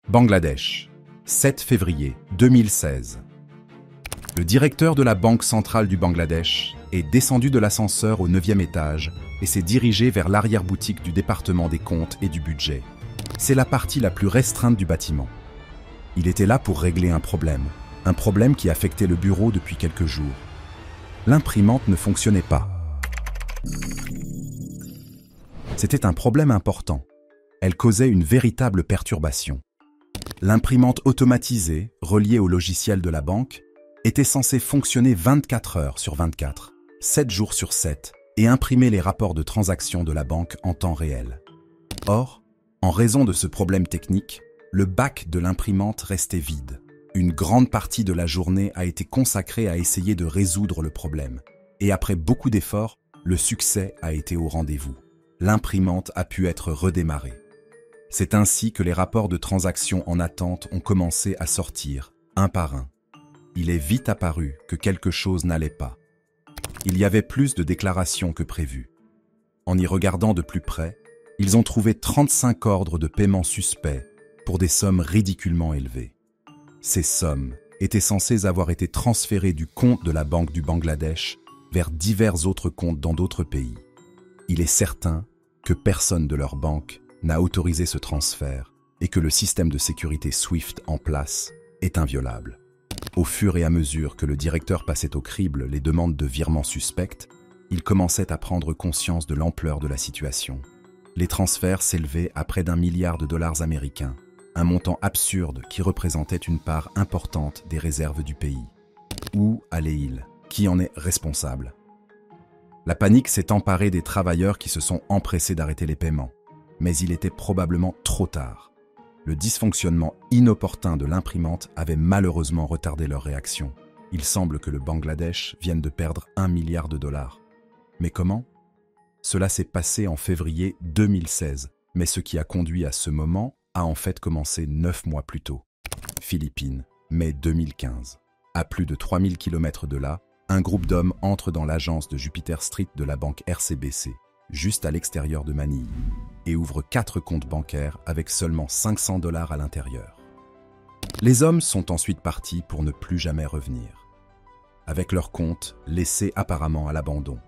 Bangladesh, 7 février 2016. Le directeur de la Banque centrale du Bangladesh est descendu de l'ascenseur au 9e étage et s'est dirigé vers l'arrière-boutique du département des comptes et du budget. C'est la partie la plus restreinte du bâtiment. Il était là pour régler un problème qui affectait le bureau depuis quelques jours. L'imprimante ne fonctionnait pas. C'était un problème important. Elle causait une véritable perturbation. L'imprimante automatisée, reliée au logiciel de la banque, était censée fonctionner 24 heures sur 24, 7 jours sur 7, et imprimer les rapports de transaction de la banque en temps réel. Or, en raison de ce problème technique, le bac de l'imprimante restait vide. Une grande partie de la journée a été consacrée à essayer de résoudre le problème. Et après beaucoup d'efforts, le succès a été au rendez-vous. L'imprimante a pu être redémarrée. C'est ainsi que les rapports de transaction en attente ont commencé à sortir, un par un. Il est vite apparu que quelque chose n'allait pas. Il y avait plus de déclarations que prévu. En y regardant de plus près, ils ont trouvé 35 ordres de paiement suspects pour des sommes ridiculement élevées. Ces sommes étaient censées avoir été transférées du compte de la Banque du Bangladesh vers divers autres comptes dans d'autres pays. Il est certain que personne de leur banque n'a autorisé ce transfert et que le système de sécurité SWIFT en place est inviolable. Au fur et à mesure que le directeur passait au crible les demandes de virements suspectes, il commençait à prendre conscience de l'ampleur de la situation. Les transferts s'élevaient à près d'1 milliard de dollars américains, un montant absurde qui représentait une part importante des réserves du pays. Où allait-il? Qui en est responsable? La panique s'est emparée des travailleurs qui se sont empressés d'arrêter les paiements. Mais il était probablement trop tard. Le dysfonctionnement inopportun de l'imprimante avait malheureusement retardé leur réaction. Il semble que le Bangladesh vienne de perdre 1 milliard de dollars. Mais comment? Cela s'est passé en février 2016, mais ce qui a conduit à ce moment a en fait commencé 9 mois plus tôt. Philippines, mai 2015. À plus de 3000 km de là, un groupe d'hommes entre dans l'agence de Jupiter Street de la banque RCBC, juste à l'extérieur de Manille, et ouvre 4 comptes bancaires avec seulement 500 dollars à l'intérieur. Les hommes sont ensuite partis pour ne plus jamais revenir, avec leurs comptes laissés apparemment à l'abandon.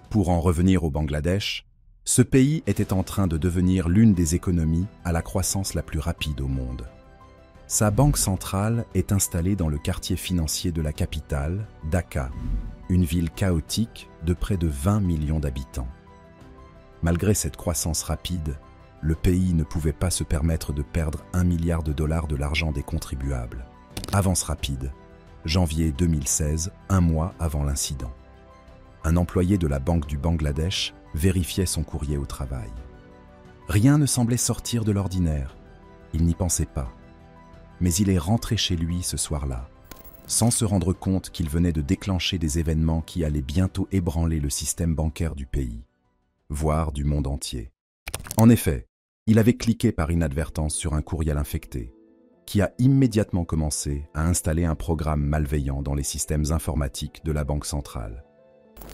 Pour en revenir au Bangladesh, ce pays était en train de devenir l'une des économies à la croissance la plus rapide au monde. Sa banque centrale est installée dans le quartier financier de la capitale, Dhaka, une ville chaotique de près de 20 millions d'habitants. Malgré cette croissance rapide, le pays ne pouvait pas se permettre de perdre 1 milliard de dollars de l'argent des contribuables. Avance rapide, janvier 2016, un mois avant l'incident. Un employé de la Banque du Bangladesh vérifiait son courrier au travail. Rien ne semblait sortir de l'ordinaire. Il n'y pensait pas. Mais il est rentré chez lui ce soir-là, sans se rendre compte qu'il venait de déclencher des événements qui allaient bientôt ébranler le système bancaire du pays, voire du monde entier. En effet, il avait cliqué par inadvertance sur un courriel infecté, qui a immédiatement commencé à installer un programme malveillant dans les systèmes informatiques de la Banque centrale.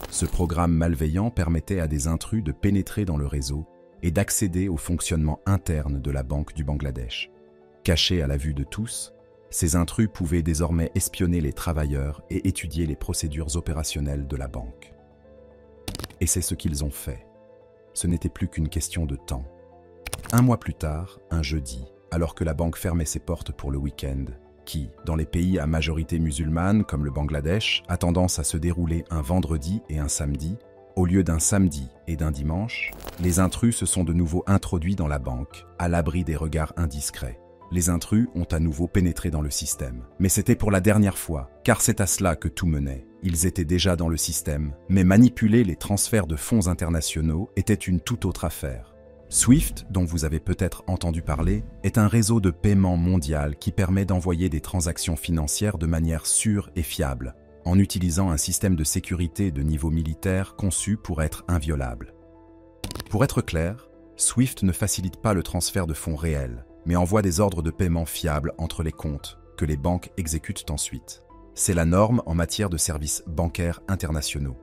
Ce programme malveillant permettait à des intrus de pénétrer dans le réseau et d'accéder au fonctionnement interne de la Banque du Bangladesh. Cachés à la vue de tous, ces intrus pouvaient désormais espionner les travailleurs et étudier les procédures opérationnelles de la banque. Et c'est ce qu'ils ont fait. Ce n'était plus qu'une question de temps. Un mois plus tard, un jeudi, alors que la banque fermait ses portes pour le week-end, qui, dans les pays à majorité musulmane comme le Bangladesh, a tendance à se dérouler un vendredi et un samedi, au lieu d'un samedi et d'un dimanche, les intrus se sont de nouveau introduits dans la banque, à l'abri des regards indiscrets. Les intrus ont à nouveau pénétré dans le système. Mais c'était pour la dernière fois, car c'est à cela que tout menait. Ils étaient déjà dans le système, mais manipuler les transferts de fonds internationaux était une toute autre affaire. SWIFT, dont vous avez peut-être entendu parler, est un réseau de paiement mondial qui permet d'envoyer des transactions financières de manière sûre et fiable, en utilisant un système de sécurité de niveau militaire conçu pour être inviolable. Pour être clair, SWIFT ne facilite pas le transfert de fonds réels, mais envoie des ordres de paiement fiables entre les comptes, que les banques exécutent ensuite. C'est la norme en matière de services bancaires internationaux.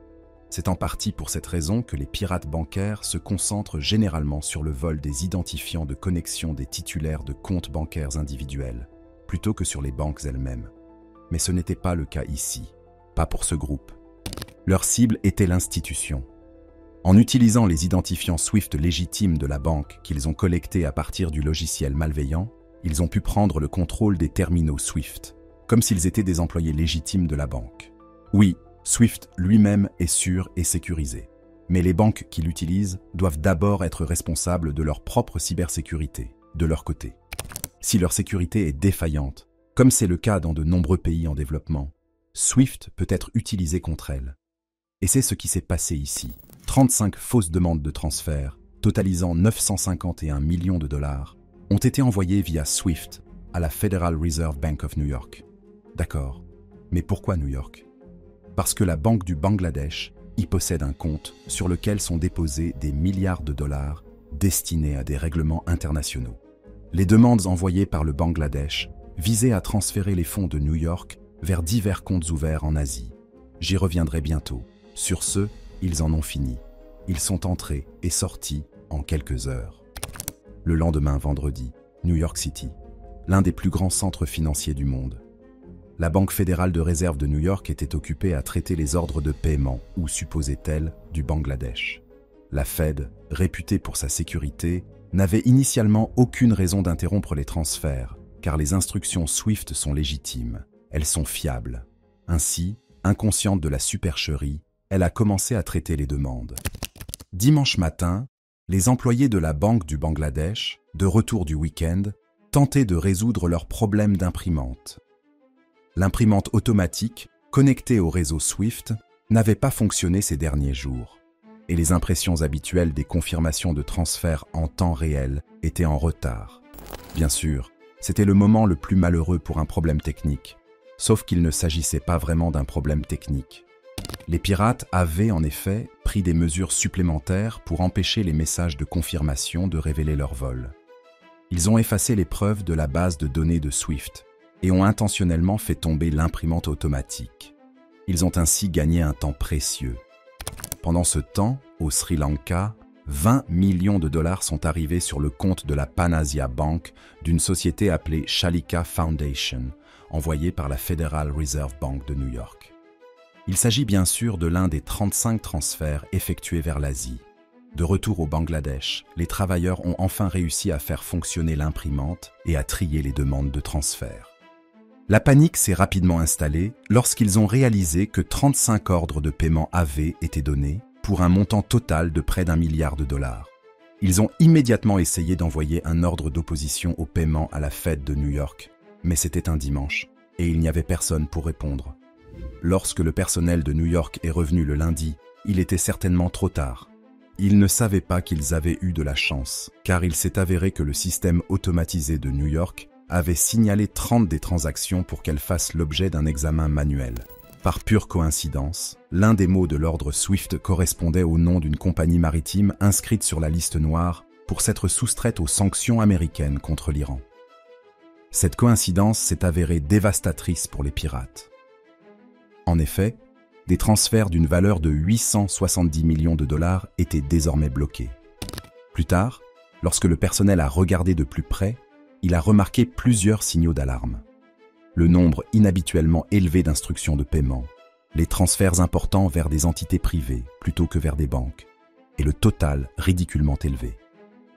C'est en partie pour cette raison que les pirates bancaires se concentrent généralement sur le vol des identifiants de connexion des titulaires de comptes bancaires individuels, plutôt que sur les banques elles-mêmes. Mais ce n'était pas le cas ici, pas pour ce groupe. Leur cible était l'institution. En utilisant les identifiants SWIFT légitimes de la banque qu'ils ont collectés à partir du logiciel malveillant, ils ont pu prendre le contrôle des terminaux SWIFT, comme s'ils étaient des employés légitimes de la banque. Oui, SWIFT lui-même est sûr et sécurisé. Mais les banques qui l'utilisent doivent d'abord être responsables de leur propre cybersécurité, de leur côté. Si leur sécurité est défaillante, comme c'est le cas dans de nombreux pays en développement, SWIFT peut être utilisé contre elles. Et c'est ce qui s'est passé ici. 35 fausses demandes de transfert, totalisant 951 millions de dollars, ont été envoyées via SWIFT à la Federal Reserve Bank of New York. D'accord, mais pourquoi New York ? Parce que la Banque du Bangladesh y possède un compte sur lequel sont déposés des milliards de dollars destinés à des règlements internationaux. Les demandes envoyées par le Bangladesh visaient à transférer les fonds de New York vers divers comptes ouverts en Asie. J'y reviendrai bientôt. Sur ce, ils en ont fini. Ils sont entrés et sortis en quelques heures. Le lendemain, vendredi, New York City, l'un des plus grands centres financiers du monde. La Banque fédérale de réserve de New York était occupée à traiter les ordres de paiement, ou supposait-elle, du Bangladesh. La Fed, réputée pour sa sécurité, n'avait initialement aucune raison d'interrompre les transferts, car les instructions SWIFT sont légitimes, elles sont fiables. Ainsi, inconsciente de la supercherie, elle a commencé à traiter les demandes. Dimanche matin, les employés de la Banque du Bangladesh, de retour du week-end, tentaient de résoudre leurs problèmes d'imprimante. L'imprimante automatique, connectée au réseau SWIFT, n'avait pas fonctionné ces derniers jours, et les impressions habituelles des confirmations de transfert en temps réel étaient en retard. Bien sûr, c'était le moment le plus malheureux pour un problème technique, sauf qu'il ne s'agissait pas vraiment d'un problème technique. Les pirates avaient en effet pris des mesures supplémentaires pour empêcher les messages de confirmation de révéler leur vol. Ils ont effacé les preuves de la base de données de SWIFT et ont intentionnellement fait tomber l'imprimante automatique. Ils ont ainsi gagné un temps précieux. Pendant ce temps, au Sri Lanka, 20 millions de dollars sont arrivés sur le compte de la Pan Asia Bank d'une société appelée Shalika Foundation, envoyée par la Federal Reserve Bank de New York. Il s'agit bien sûr de l'un des 35 transferts effectués vers l'Asie. De retour au Bangladesh, les travailleurs ont enfin réussi à faire fonctionner l'imprimante et à trier les demandes de transfert. La panique s'est rapidement installée lorsqu'ils ont réalisé que 35 ordres de paiement avaient été donnés pour un montant total de près d'1 milliard de dollars. Ils ont immédiatement essayé d'envoyer un ordre d'opposition au paiement à la Fed de New York, mais c'était un dimanche et il n'y avait personne pour répondre. Lorsque le personnel de New York est revenu le lundi, il était certainement trop tard. Ils ne savaient pas qu'ils avaient eu de la chance, car il s'est avéré que le système automatisé de New York avait signalé 30 des transactions pour qu'elles fassent l'objet d'un examen manuel. Par pure coïncidence, l'un des mots de l'ordre SWIFT correspondait au nom d'une compagnie maritime inscrite sur la liste noire pour s'être soustraite aux sanctions américaines contre l'Iran. Cette coïncidence s'est avérée dévastatrice pour les pirates. En effet, des transferts d'une valeur de 870 millions de dollars étaient désormais bloqués. Plus tard, lorsque le personnel a regardé de plus près, il a remarqué plusieurs signaux d'alarme. Le nombre inhabituellement élevé d'instructions de paiement, les transferts importants vers des entités privées plutôt que vers des banques, et le total ridiculement élevé.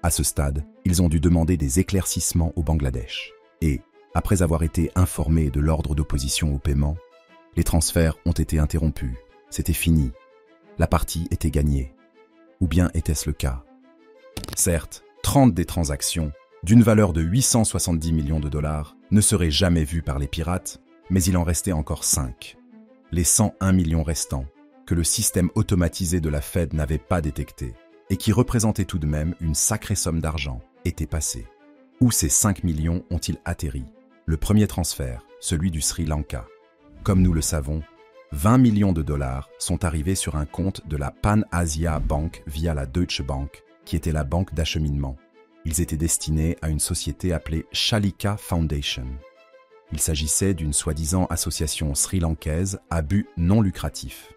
À ce stade, ils ont dû demander des éclaircissements au Bangladesh. Et, après avoir été informés de l'ordre d'opposition au paiement, les transferts ont été interrompus. C'était fini. La partie était gagnée. Ou bien était-ce le cas? Certes, 30 des transactions, d'une valeur de 870 millions de dollars, ne seraient jamais vues par les pirates, mais il en restait encore 5. Les 101 millions restants, que le système automatisé de la Fed n'avait pas détectés, et qui représentaient tout de même une sacrée somme d'argent, étaient passés. Où ces 5 millions ont-ils atterri? Le premier transfert, celui du Sri Lanka. Comme nous le savons, 20 millions de dollars sont arrivés sur un compte de la Pan Asia Bank via la Deutsche Bank, qui était la banque d'acheminement. Ils étaient destinés à une société appelée Shalika Foundation. Il s'agissait d'une soi-disant association sri-lankaise à but non lucratif.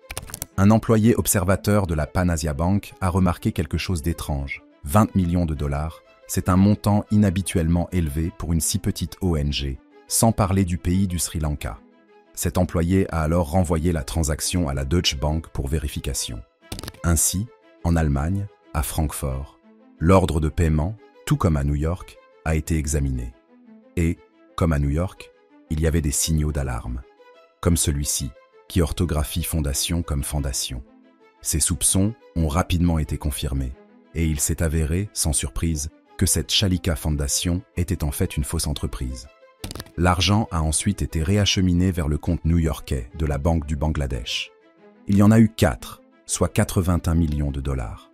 Un employé observateur de la Pan Asia Bank a remarqué quelque chose d'étrange. 20 millions de dollars, c'est un montant inhabituellement élevé pour une si petite ONG, sans parler du pays du Sri Lanka. Cet employé a alors renvoyé la transaction à la Deutsche Bank pour vérification. Ainsi, en Allemagne, à Francfort, l'ordre de paiement, tout comme à New York, a été examiné. Et, comme à New York, il y avait des signaux d'alarme, comme celui-ci, qui orthographie fondation comme fondation. Ces soupçons ont rapidement été confirmés, et il s'est avéré, sans surprise, que cette Shalika Foundation était en fait une fausse entreprise. L'argent a ensuite été réacheminé vers le compte new-yorkais de la Banque du Bangladesh. Il y en a eu 4, soit 81 millions de dollars.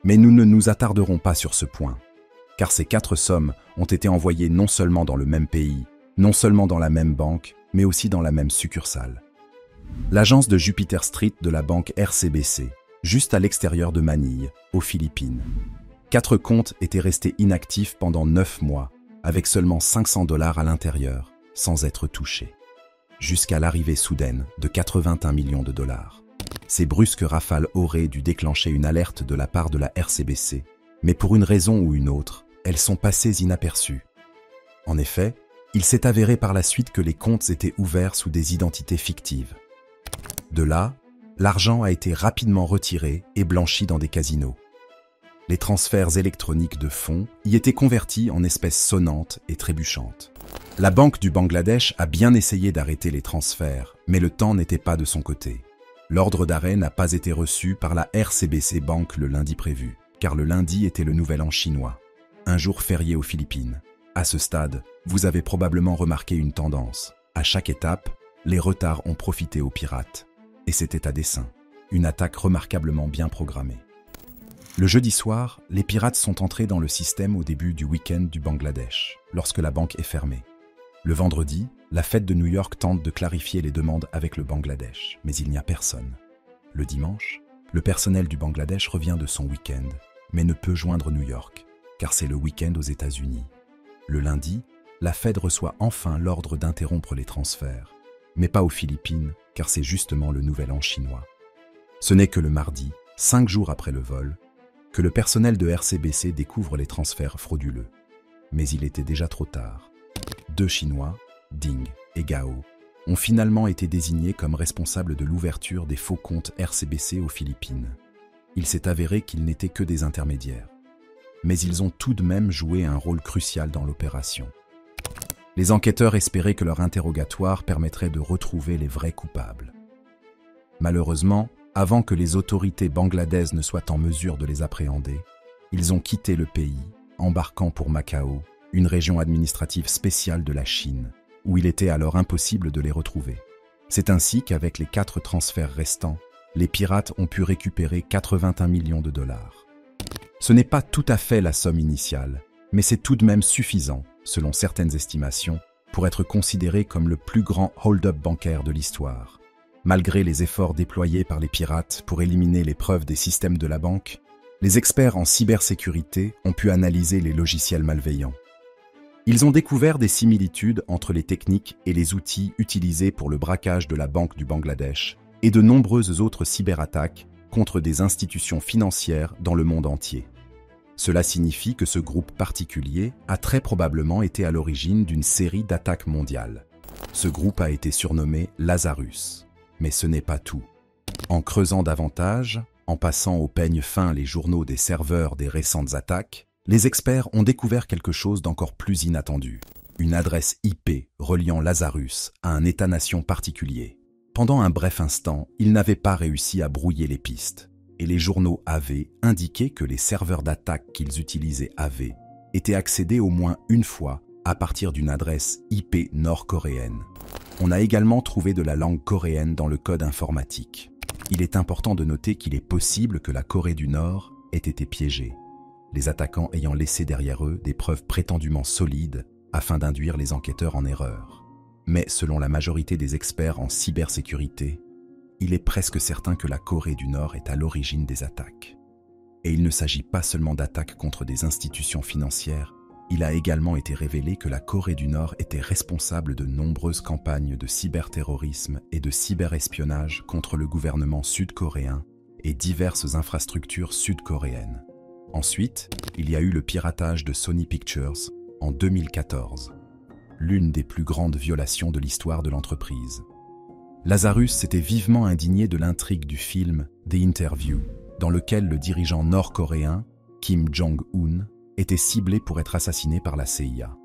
Mais nous ne nous attarderons pas sur ce point, car ces 4 sommes ont été envoyées non seulement dans le même pays, non seulement dans la même banque, mais aussi dans la même succursale. L'agence de Jupiter Street de la banque RCBC, juste à l'extérieur de Manille, aux Philippines. 4 comptes étaient restés inactifs pendant 9 mois, avec seulement 500 dollars à l'intérieur, sans être touchés. Jusqu'à l'arrivée soudaine de 81 millions de dollars. Ces brusques rafales auraient dû déclencher une alerte de la part de la RCBC, mais pour une raison ou une autre, elles sont passées inaperçues. En effet, il s'est avéré par la suite que les comptes étaient ouverts sous des identités fictives. De là, l'argent a été rapidement retiré et blanchi dans des casinos. Les transferts électroniques de fonds y étaient convertis en espèces sonnantes et trébuchantes. La Banque du Bangladesh a bien essayé d'arrêter les transferts, mais le temps n'était pas de son côté. L'ordre d'arrêt n'a pas été reçu par la RCBC Bank le lundi prévu, car le lundi était le Nouvel An chinois, un jour férié aux Philippines. À ce stade, vous avez probablement remarqué une tendance. À chaque étape, les retards ont profité aux pirates. Et c'était à dessein, une attaque remarquablement bien programmée. Le jeudi soir, les pirates sont entrés dans le système au début du week-end du Bangladesh, lorsque la banque est fermée. Le vendredi, la Fed de New York tente de clarifier les demandes avec le Bangladesh, mais il n'y a personne. Le dimanche, le personnel du Bangladesh revient de son week-end, mais ne peut joindre New York, car c'est le week-end aux États-Unis. Le lundi, la Fed reçoit enfin l'ordre d'interrompre les transferts, mais pas aux Philippines, car c'est justement le Nouvel An chinois. Ce n'est que le mardi, 5 jours après le vol, que le personnel de RCBC découvre les transferts frauduleux. Mais il était déjà trop tard. 2 Chinois, Ding et Gao, ont finalement été désignés comme responsables de l'ouverture des faux comptes RCBC aux Philippines. Il s'est avéré qu'ils n'étaient que des intermédiaires. Mais ils ont tout de même joué un rôle crucial dans l'opération. Les enquêteurs espéraient que leur interrogatoire permettrait de retrouver les vrais coupables. Malheureusement, avant que les autorités bangladaises ne soient en mesure de les appréhender, ils ont quitté le pays, embarquant pour Macao, une région administrative spéciale de la Chine, où il était alors impossible de les retrouver. C'est ainsi qu'avec les 4 transferts restants, les pirates ont pu récupérer 81 millions de dollars. Ce n'est pas tout à fait la somme initiale, mais c'est tout de même suffisant, selon certaines estimations, pour être considéré comme le plus grand hold-up bancaire de l'histoire. Malgré les efforts déployés par les pirates pour éliminer les preuves des systèmes de la banque, les experts en cybersécurité ont pu analyser les logiciels malveillants. Ils ont découvert des similitudes entre les techniques et les outils utilisés pour le braquage de la Banque du Bangladesh et de nombreuses autres cyberattaques contre des institutions financières dans le monde entier. Cela signifie que ce groupe particulier a très probablement été à l'origine d'une série d'attaques mondiales. Ce groupe a été surnommé Lazarus. Mais ce n'est pas tout. En creusant davantage, en passant au peigne fin les journaux des serveurs des récentes attaques, les experts ont découvert quelque chose d'encore plus inattendu. Une adresse IP reliant Lazarus à un État-nation particulier. Pendant un bref instant, ils n'avaient pas réussi à brouiller les pistes. Et les journaux avaient indiqué que les serveurs d'attaque qu'ils utilisaient avaient été accédés au moins une fois à partir d'une adresse IP nord-coréenne. On a également trouvé de la langue coréenne dans le code informatique. Il est important de noter qu'il est possible que la Corée du Nord ait été piégée, les attaquants ayant laissé derrière eux des preuves prétendument solides afin d'induire les enquêteurs en erreur. Mais selon la majorité des experts en cybersécurité, il est presque certain que la Corée du Nord est à l'origine des attaques. Et il ne s'agit pas seulement d'attaques contre des institutions financières, il a également été révélé que la Corée du Nord était responsable de nombreuses campagnes de cyberterrorisme et de cyberespionnage contre le gouvernement sud-coréen et diverses infrastructures sud-coréennes. Ensuite, il y a eu le piratage de Sony Pictures en 2014, l'une des plus grandes violations de l'histoire de l'entreprise. Lazarus s'était vivement indigné de l'intrigue du film The Interview, dans lequel le dirigeant nord-coréen, Kim Jong-un, était ciblé pour être assassiné par la CIA.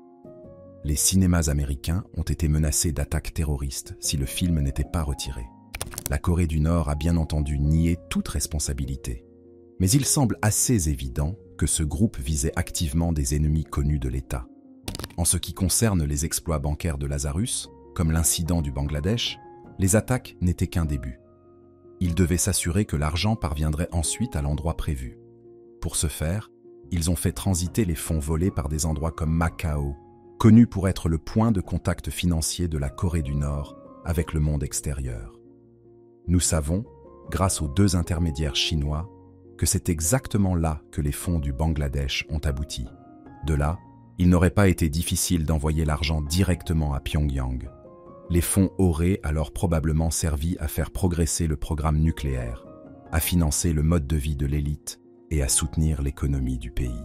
Les cinémas américains ont été menacés d'attaques terroristes si le film n'était pas retiré. La Corée du Nord a bien entendu nié toute responsabilité. Mais il semble assez évident que ce groupe visait activement des ennemis connus de l'État. En ce qui concerne les exploits bancaires de Lazarus, comme l'incident du Bangladesh, les attaques n'étaient qu'un début. Ils devaient s'assurer que l'argent parviendrait ensuite à l'endroit prévu. Pour ce faire, ils ont fait transiter les fonds volés par des endroits comme Macao, connu pour être le point de contact financier de la Corée du Nord avec le monde extérieur. Nous savons, grâce aux 2 intermédiaires chinois, que c'est exactement là que les fonds du Bangladesh ont abouti. De là, il n'aurait pas été difficile d'envoyer l'argent directement à Pyongyang. Les fonds auraient alors probablement servi à faire progresser le programme nucléaire, à financer le mode de vie de l'élite et à soutenir l'économie du pays.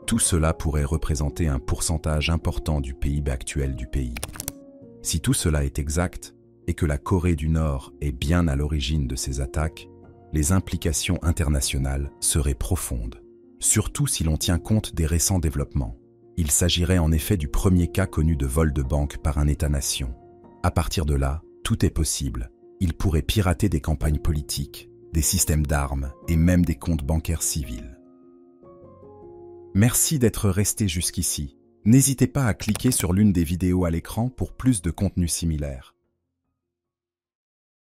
Tout cela pourrait représenter un pourcentage important du PIB actuel du pays. Si tout cela est exact, et que la Corée du Nord est bien à l'origine de ces attaques, les implications internationales seraient profondes, surtout si l'on tient compte des récents développements. Il s'agirait en effet du premier cas connu de vol de banque par un État-nation. À partir de là, tout est possible. Il pourrait pirater des campagnes politiques, des systèmes d'armes et même des comptes bancaires civils. Merci d'être resté jusqu'ici. N'hésitez pas à cliquer sur l'une des vidéos à l'écran pour plus de contenu similaire.